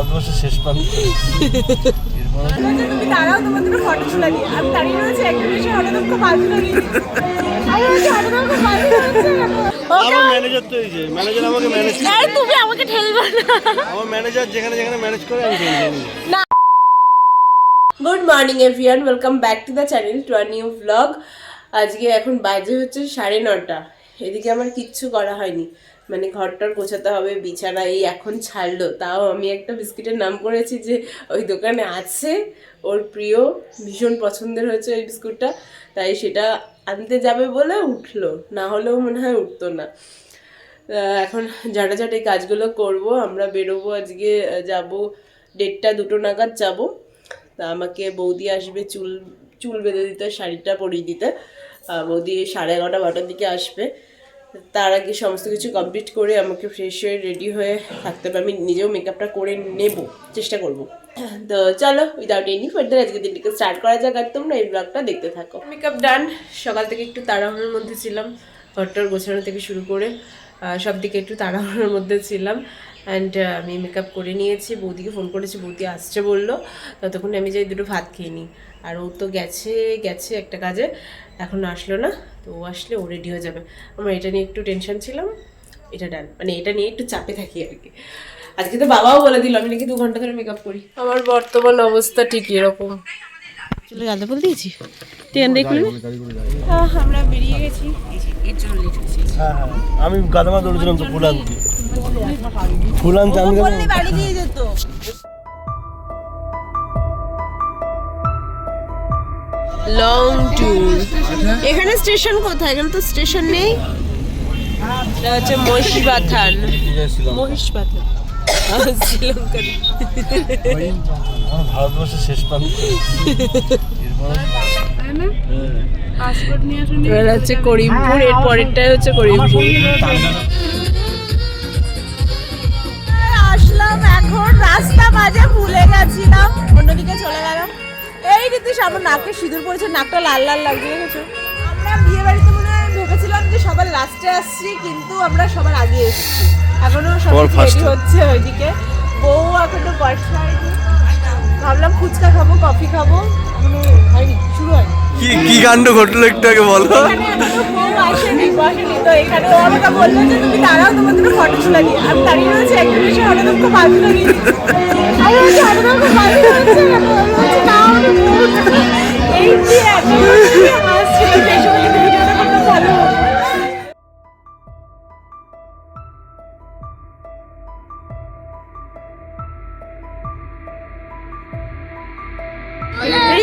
ভারতবর্ষের শেষ প্রান্ত। তুমি দাঁড়াও, তোমার দুটো ফটো তুলে দিই। আমি দাঁড়িয়ে রয়েছি একটা বিষয়, হঠাৎ খুব বাজে লাগিয়ে আমার ম্যানেজার তো এই যে ম্যানেজার আমাকে ম্যানেজ করে। আর তুমি আমাকে ঠেলবে না। আমার ম্যানেজার যেখানে যেখানে ম্যানেজ করে আমি জানি না। Good morning everyone, welcome back to the channel to a new blog. আজকে এখন বাজে হচ্ছে 9:30। এদিকে আমার কিচ্ছু করা হয়নি, মানে ঘরটার গোছাতে হবে, বিছানা এই এখন ছাড়লো। তাও আমি একটা বিস্কিটের নাম করেছি যে ওই দোকানে আছে, ওর প্রিয়, ভীষণ পছন্দের হয়েছে ওই বিস্কুটটা, তাই সেটা আনতে যাবে বলে উঠলো, না হলেও মনে হয় উঠতো না। এখন ঝাঁটাঝাঁটি কাজগুলো করব, আমরা বেরোবো আজকে, যাব 1:30-2 নাগাদ যাব। তা আমাকে বৌদি আসবে চুল বেঁধে দিতে, শাড়িটা পরিয়ে দিতে। বৌদি 11:30-12টার দিকে আসবে। তার আগে সমস্ত কিছু কমপ্লিট করে আমাকে ফ্রেশ হয়ে রেডি হয়ে থাকতে হবে। আমি নিজেও মেকআপটা করে নেব, চেষ্টা করব। তো চলো, উইদাউট এনি ফার্দার আজকে দিনটিকে স্টার্ট করা যাক, আর তোমরা এই ব্লগটা দেখতে থাকো। মেকআপ ডান। সকাল থেকে একটু তাড়াহুড়োর মধ্যে ছিলাম, ঘরটার গোছানো থেকে শুরু করে সব দিকে একটু তাড়াহুড়োর মধ্যে ছিলাম। অ্যান্ড আমি মেকআপ করে নিয়েছি, বৌদিকে ফোন করেছি, বৌদি আসছে বললো, ততক্ষণে আমি যাই দুটো ভাত খেয়ে নিই। আর ও তো গেছে একটা কাজে, এখন আসলো না, তো ও আসলে ও রেডি হয়ে যাবে। আমার এটা নিয়ে একটু টেনশন ছিলাম, এটা ডান, মানে এটা নিয়ে একটু চাপে থাকি আর কি। আজকে তো বাবাও বলে দিল আমি নাকি 2 ঘন্টা ধরে মেকআপ করি। আমার বর্তমান অবস্থা ঠিক এরকম। চলে গালতে বল দিয়েছি, ট্রেন দেখলি আমরা বেরিয়ে গেছি, এর জন্য লেট হয়েছি। হ্যাঁ হ্যাঁ, আমি গাদামা দৌড়েছিলাম তো ফুল আনতে। ফুল আনতে আমি বাড়ি দিয়ে যেত। Long tour. এখানে স্টেশন কোথায়? এখানে তো স্টেশন নেই। এটা হচ্ছে মহিষবাথান। মহিষবাথান শ্রীলঙ্কার ভারতবর্ষের শেষ প্রান্ত। এবার হচ্ছে করিমপুর, এর পরেরটাই হচ্ছে করিমপুর। আসলাম এখন, রাস্তা মাঝে ভুলে গেছিলাম, অন্যদিকে চলে গেলাম। এই রীতিশ আমার নাকে সিঁদুর পড়েছে, নাকটা লাল লাল লাগছে, দেখেছো? আমরা বিয়ে বাড়িতে মনে হয় ভেবেছিলাম যে সবার লাস্টে আসছি, কিন্তু আমরা সবার আগে এসেছি। এখনো সবাই রেডি হচ্ছে ওইদিকে, বউ এখনো বর্ষা হয়নি। ভাবলাম ফুচকা খাবো, কফি খাবো, এখনো হয়নি, শুরু হয়নি। কি কাণ্ড ঘটলো একটু আগে বলো। এখানে এখনো বউ আসেনি, তো এখানে ও আমাকে বললো যে তুমি দাঁড়াও, তোমার দুটো ফটো তুলে দিই। আমি দাঁড়িয়ে রয়েছি একটা বিষয়, হঠাৎ খুব বাজে লাগিয়ে এই যে হাসছিল, সেই সময় কিন্তু ভিডিওটা করতে ভালো।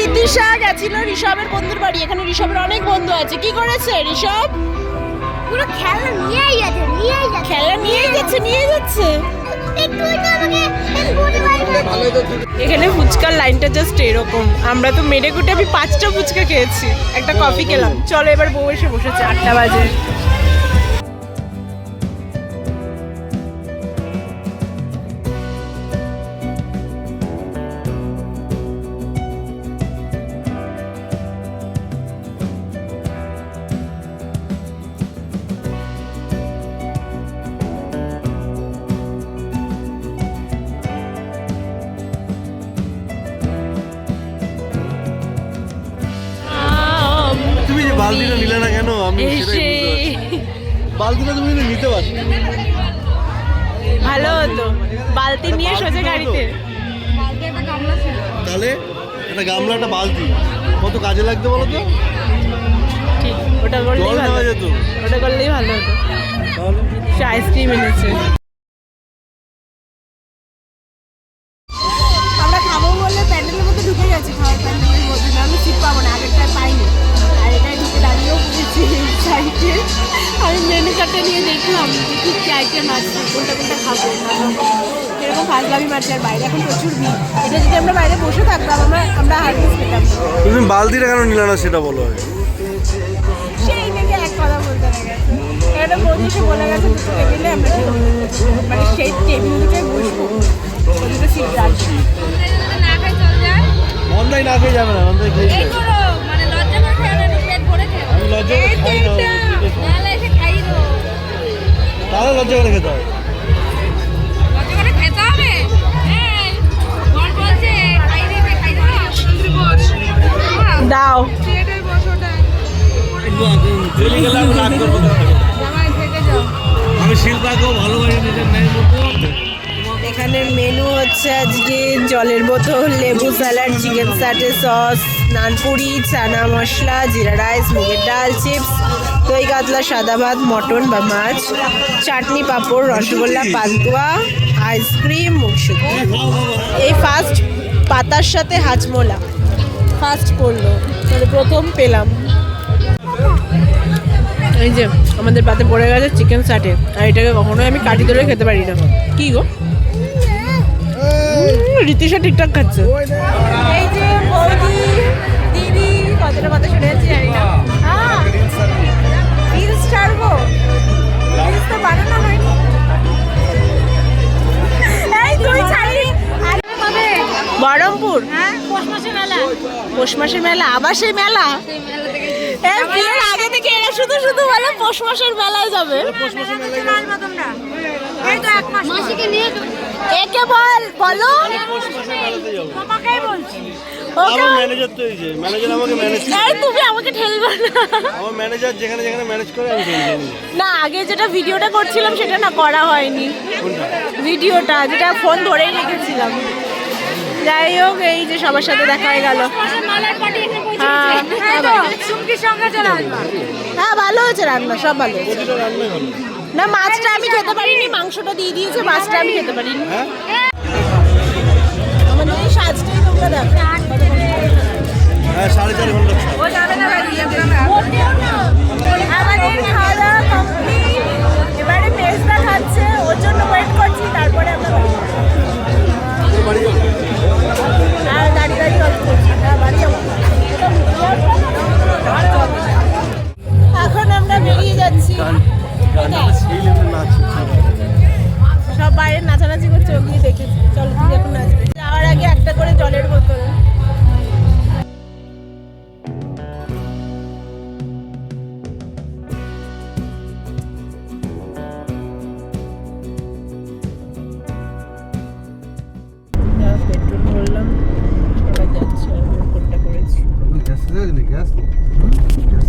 ঋতিশা গেছিল ঋষভের বন্ধুর বাড়ি। এখানে ঋষভের অনেক বন্ধু আছে। কি করেছে ঋষভ? পুরো খেলা নিয়েই যাচ্ছে। এখানে ফুচকার লাইনটা জাস্ট এরকম। আমরা তো মেরে কুটে আমি 5টা ফুচকা খেয়েছি, একটা কফি খেলাম। চলো এবার বউ এসে বসেছে, 8টা বাজে। তুমি যে বালতিটা নিলে না কেন? আমি বালতিটা তুমি নিতে পারো, ভালো হতো বালতি নিয়ে সোজা গাড়িতে। তাহলে একটা গামলা একটা বালতি কত কাজে লাগতো বলো তো? ঠিক, ওটা করলেই জল ভালো নেওয়া হতো। যেত। ওটা করলেই ভালো হতো। তাহলে সে আইসক্রিম এনেছে। আমরা খাবো বলে প্যান্ডেলের মধ্যে ঢুকে গেছি, খাওয়ার প্যান্ডেলের মধ্যে। আমি সিট পাবো না, আগেরটা পাইনি, আর এটাই ঢুকে দাঁড়িয়েও পড়েছি সাইডে। আমি মেনু কার্ডটা নিয়ে দেখলাম কি কি আইটেম আছে, কোনটা কোনটা খাবো না খাবো, এরকম ফাজলামি মারছে। আর বাইরে এখন প্রচুর ভিড়, এটা যদি আমরা বাইরে বসে থাকতাম আমরা হারগিস পেতাম না। তুমি বালতিটা কেন নিলে না সেটা বলো। সেই থেকে এক কথা বলতে না গেছে, একটা বৌদি এসে বলে গেছে দুটো টেবিলে আমরা মানে সেই টেবিল দুটোই বসবো, ওই দুটো সিট রাখছি। মন্দাই না খেয়ে যাবে না, মন্দাই খেয়ে যাবে। মানে লজ্জা করে খেয়ে না, পেট ভরে খেয়ে। আমি লজ্জা করে খাই না, নাহলে এসে খাইয়ে দেবো। তাহলে লজ্জা করে খেতে হবে। লজ্জা করে খেতে হবে? হ্যাঁ। দাও। চলে গেলাম রাগ করবো আমি শিল্পাকেও ভালোবাসি নিজের মেয়ের মতো। এখানে মেনু হচ্ছে আজকে জলের বোতল, লেবু স্যালাড, চিকেন স্যাটে সস, নানপুরি, চানা মশলা, জিরা রাইস, মুগের ডাল, চিপস, দই কাতলা, সাদা ভাত, মটন বা মাছ, চাটনি, পাঁপড়, রসগোল্লা, পান্তুয়া, আইসক্রিম, মুখশুদ্ধি। এই ফার্স্ট পাতার সাথে হাজমোলা ফার্স্ট পড়লো, মানে প্রথম পেলাম। এই যে আমাদের পাতে পড়ে গেছে চিকেন স্যাটে, আর এটাকে কখনোই আমি কাটি ধরে খেতে পারি না। কি গো, রীতিশা ঠিকঠাক খাচ্ছে। এই যে বৌদি দিদি কতটা কথা শুনে যাচ্ছি জানি না। হ্যাঁ রিলস ছাড়বো, রিলস তো বানানো হয়নি। এই তুই ছাড়লি বহরমপুর? হ্যাঁ পৌষ মাসের মেলা। পৌষ মাসের মেলা, আবার সেই মেলা? এই বিয়ের আগে থেকে এরা শুধু শুধু বলে পৌষ মাসের মেলায় যাবে। মাসিকে নিয়ে একে বলো তোমাকেই বলছি। আমার ম্যানেজার তো এই যে ম্যানেজার আমাকে ম্যানেজ এই তুমি আমাকে ঠেলবে না। আমার ম্যানেজার যেখানে যেখানে ম্যানেজ করে আমি চলে যাই। না আগে যেটা ভিডিওটা করছিলাম সেটা না করা হয়নি, কোনটা? ভিডিওটা যেটা ফোন ধরেই রেখেছিলাম। যাই হোক এই যে সবার সাথে দেখা হয়ে গেল। হ্যাঁ চুমকির সঙ্গে চলে আসবা। হ্যাঁ ভালো হয়েছে রান্না, সব ভালো হয়েছে। প্রতিটা রান্নাই ভালো। না মাছটা আমি খেতে পারিনি, মাংসটা দিয়ে দিয়েছে, মাছটা আমি খেতে পারিনি। হ্যাঁ আমাদের এই সাজটাই তোমরা দেখো। হ্যাঁ 4.5 ঘন্টা ছাড়। আমাদের খাওয়া দাওয়া কমপ্লিট, এবারে মেজদা খাচ্ছে, ওর জন্য ওয়েট করছি, তারপরে আমরা বাড়ি যাবো। বাড়ি যাবো। আর দাঁড়িয়ে দাঁড়িয়ে গল্প করছি। হ্যাঁ বাড়ি যাবো। এখন আমরা বেরিয়ে যাচ্ছি। সেই লেভেলে নাচ। সব বাইরে নাচানাচি করছে, ওগুলি দেখেছি। চলো তুমি এখন নাচবে। যাওয়ার আগে একটা করে জলের বোতল। পেট্রোল ভরলাম, সবাই যাচ্ছে, আমি ফোনটা করেছি। গ্যাস আছে না গ্যাস? গ্যাস